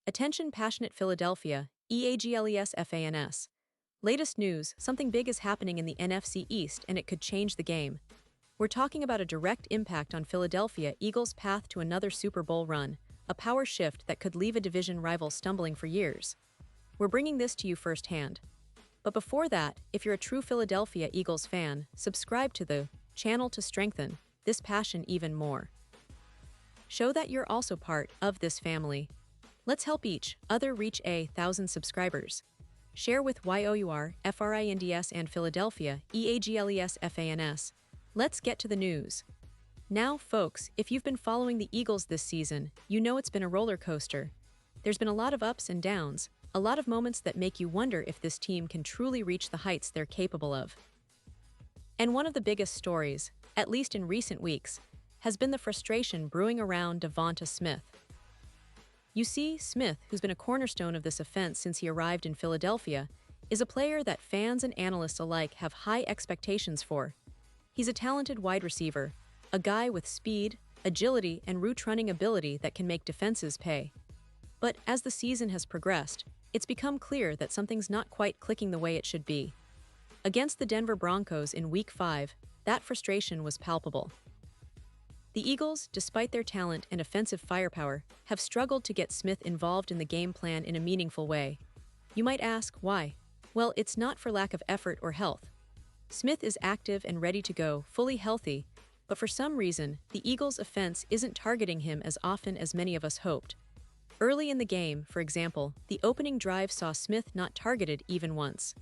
Attention passionate Philadelphia, EAGLES FANS. Latest news, something big is happening in the NFC East and it could change the game. We're talking about a direct impact on Philadelphia Eagles' path to another Super Bowl run, a power shift that could leave a division rival stumbling for years. We're bringing this to you firsthand. But before that, if you're a true Philadelphia Eagles fan, subscribe to the channel to strengthen this passion even more. Show that you're also part of this family. Let's help each other reach 1,000 subscribers. Share with YOUR, FRINDS and Philadelphia, EAGLES FANS. Let's get to the news. Now, folks, if you've been following the Eagles this season, you know it's been a roller coaster. There's been a lot of ups and downs, a lot of moments that make you wonder if this team can truly reach the heights they're capable of. And one of the biggest stories, at least in recent weeks, has been the frustration brewing around Devonta Smith. You see, Smith, who's been a cornerstone of this offense since he arrived in Philadelphia, is a player that fans and analysts alike have high expectations for. He's a talented wide receiver, a guy with speed, agility, and route-running ability that can make defenses pay. But as the season has progressed, it's become clear that something's not quite clicking the way it should be. Against the Denver Broncos in Week 5, that frustration was palpable. The Eagles, despite their talent and offensive firepower, have struggled to get Smith involved in the game plan in a meaningful way. You might ask, why? Well, it's not for lack of effort or health. Smith is active and ready to go, fully healthy, but for some reason, the Eagles' offense isn't targeting him as often as many of us hoped. Early in the game, for example, the opening drive saw Smith not targeted even once.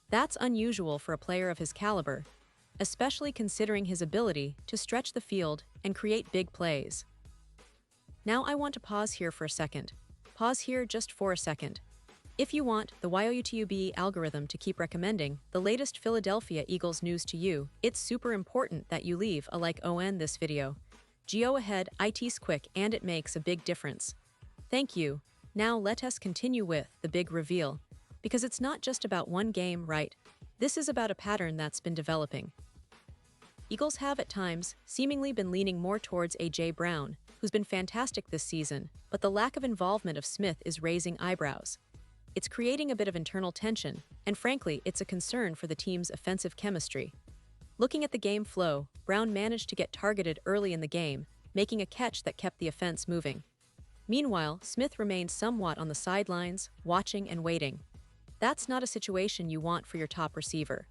That's unusual for a player of his caliber, especially considering his ability to stretch the field and create big plays. Now I want to pause here for a second. Pause here just for a second. If you want the YouTube algorithm to keep recommending the latest Philadelphia Eagles news to you, it's super important that you leave a like on this video. Go ahead, it's quick and it makes a big difference. Thank you. Now let us continue with the big reveal. Because it's not just about one game, right? This is about a pattern that's been developing. Eagles have at times seemingly been leaning more towards A.J. Brown, who's been fantastic this season, but the lack of involvement of Smith is raising eyebrows. It's creating a bit of internal tension, and frankly, it's a concern for the team's offensive chemistry. Looking at the game flow, Brown managed to get targeted early in the game, making a catch that kept the offense moving. Meanwhile, Smith remained somewhat on the sidelines, watching and waiting. That's not a situation you want for your top receiver.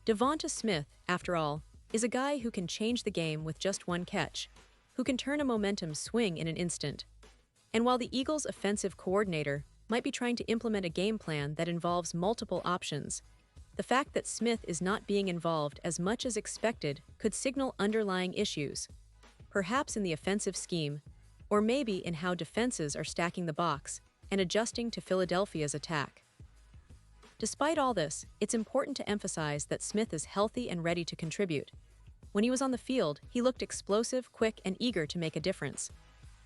Devonta Smith, after all, is a guy who can change the game with just one catch, who can turn a momentum swing in an instant. And while the Eagles' offensive coordinator might be trying to implement a game plan that involves multiple options, the fact that Smith is not being involved as much as expected could signal underlying issues, perhaps in the offensive scheme, or maybe in how defenses are stacking the box and adjusting to Philadelphia's attack. Despite all this, it's important to emphasize that Smith is healthy and ready to contribute. When he was on the field, he looked explosive, quick, and eager to make a difference.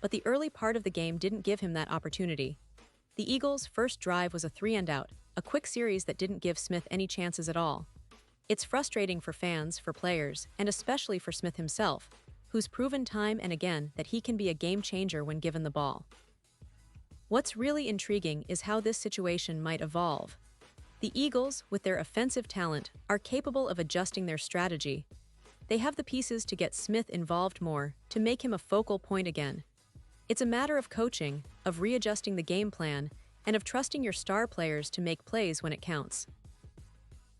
But the early part of the game didn't give him that opportunity. The Eagles' first drive was a 3-and-out, a quick series that didn't give Smith any chances at all. It's frustrating for fans, for players, and especially for Smith himself, who's proven time and again that he can be a game changer when given the ball. What's really intriguing is how this situation might evolve. The Eagles, with their offensive talent, are capable of adjusting their strategy. They have the pieces to get Smith involved more, to make him a focal point again. It's a matter of coaching, of readjusting the game plan, and of trusting your star players to make plays when it counts.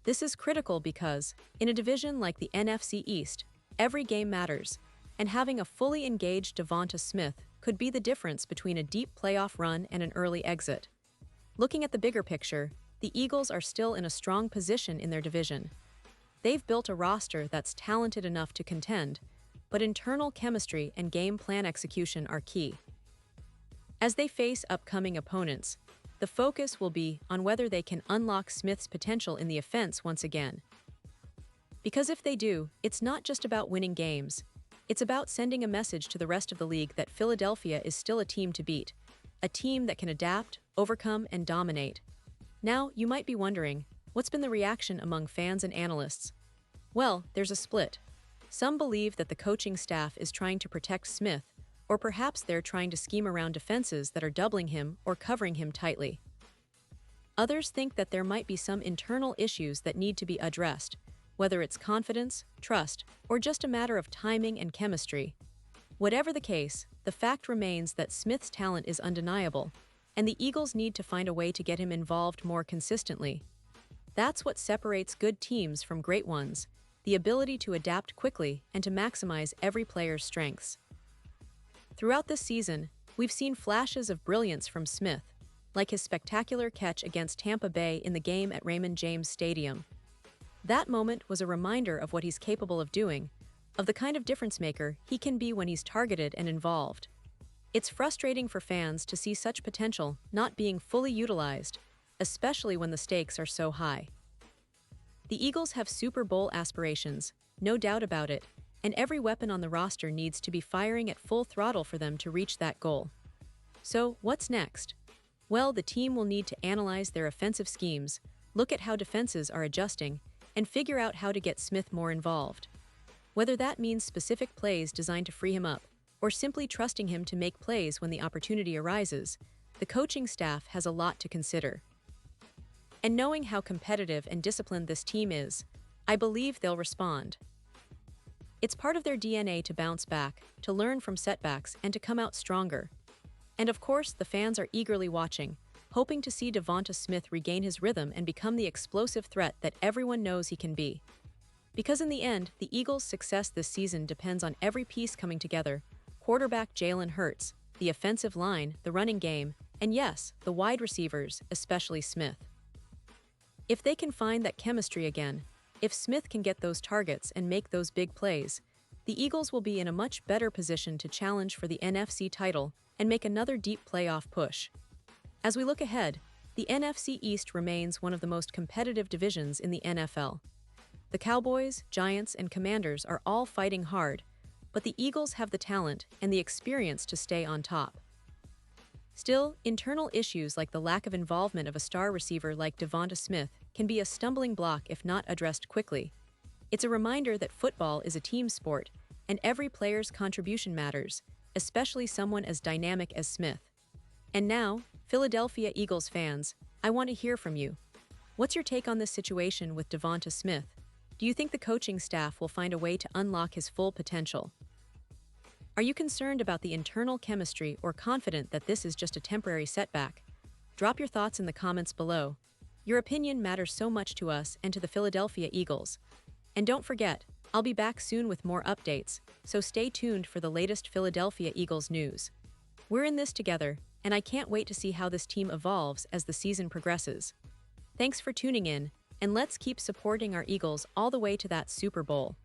This is critical because, in a division like the NFC East, every game matters, and having a fully engaged Devonta Smith could be the difference between a deep playoff run and an early exit. Looking at the bigger picture, the Eagles are still in a strong position in their division. They've built a roster that's talented enough to contend, but internal chemistry and game plan execution are key. As they face upcoming opponents, the focus will be on whether they can unlock Smith's potential in the offense once again. Because if they do, it's not just about winning games. It's about sending a message to the rest of the league that Philadelphia is still a team to beat, a team that can adapt, overcome, and dominate. Now, you might be wondering, what's been the reaction among fans and analysts? Well, there's a split. Some believe that the coaching staff is trying to protect Smith, or perhaps they're trying to scheme around defenses that are doubling him or covering him tightly. Others think that there might be some internal issues that need to be addressed, whether it's confidence, trust, or just a matter of timing and chemistry. Whatever the case, the fact remains that Smith's talent is undeniable, and the Eagles need to find a way to get him involved more consistently. That's what separates good teams from great ones, the ability to adapt quickly and to maximize every player's strengths. Throughout this season, we've seen flashes of brilliance from Smith, like his spectacular catch against Tampa Bay in the game at Raymond James Stadium. That moment was a reminder of what he's capable of doing, of the kind of difference maker he can be when he's targeted and involved. It's frustrating for fans to see such potential not being fully utilized, especially when the stakes are so high. The Eagles have Super Bowl aspirations, no doubt about it, and every weapon on the roster needs to be firing at full throttle for them to reach that goal. So, what's next? Well, the team will need to analyze their offensive schemes, look at how defenses are adjusting, and figure out how to get Smith more involved. Whether that means specific plays designed to free him up, or simply trusting him to make plays when the opportunity arises, the coaching staff has a lot to consider. And knowing how competitive and disciplined this team is, I believe they'll respond. It's part of their DNA to bounce back, to learn from setbacks, and to come out stronger. And of course, the fans are eagerly watching, hoping to see Devonta Smith regain his rhythm and become the explosive threat that everyone knows he can be. Because in the end, the Eagles' success this season depends on every piece coming together: quarterback Jalen Hurts, the offensive line, the running game, and yes, the wide receivers, especially Smith. If they can find that chemistry again, if Smith can get those targets and make those big plays, the Eagles will be in a much better position to challenge for the NFC title and make another deep playoff push. As we look ahead, the NFC East remains one of the most competitive divisions in the NFL. The Cowboys, Giants, and Commanders are all fighting hard, but the Eagles have the talent and the experience to stay on top. Still, internal issues like the lack of involvement of a star receiver like Devonta Smith can be a stumbling block if not addressed quickly. It's a reminder that football is a team sport, and every player's contribution matters, especially someone as dynamic as Smith. And now, Philadelphia Eagles fans, I want to hear from you. What's your take on this situation with Devonta Smith? Do you think the coaching staff will find a way to unlock his full potential? Are you concerned about the internal chemistry or confident that this is just a temporary setback? Drop your thoughts in the comments below. Your opinion matters so much to us and to the Philadelphia Eagles. And don't forget, I'll be back soon with more updates, so stay tuned for the latest Philadelphia Eagles news. We're in this together, and I can't wait to see how this team evolves as the season progresses. Thanks for tuning in, and let's keep supporting our Eagles all the way to that Super Bowl.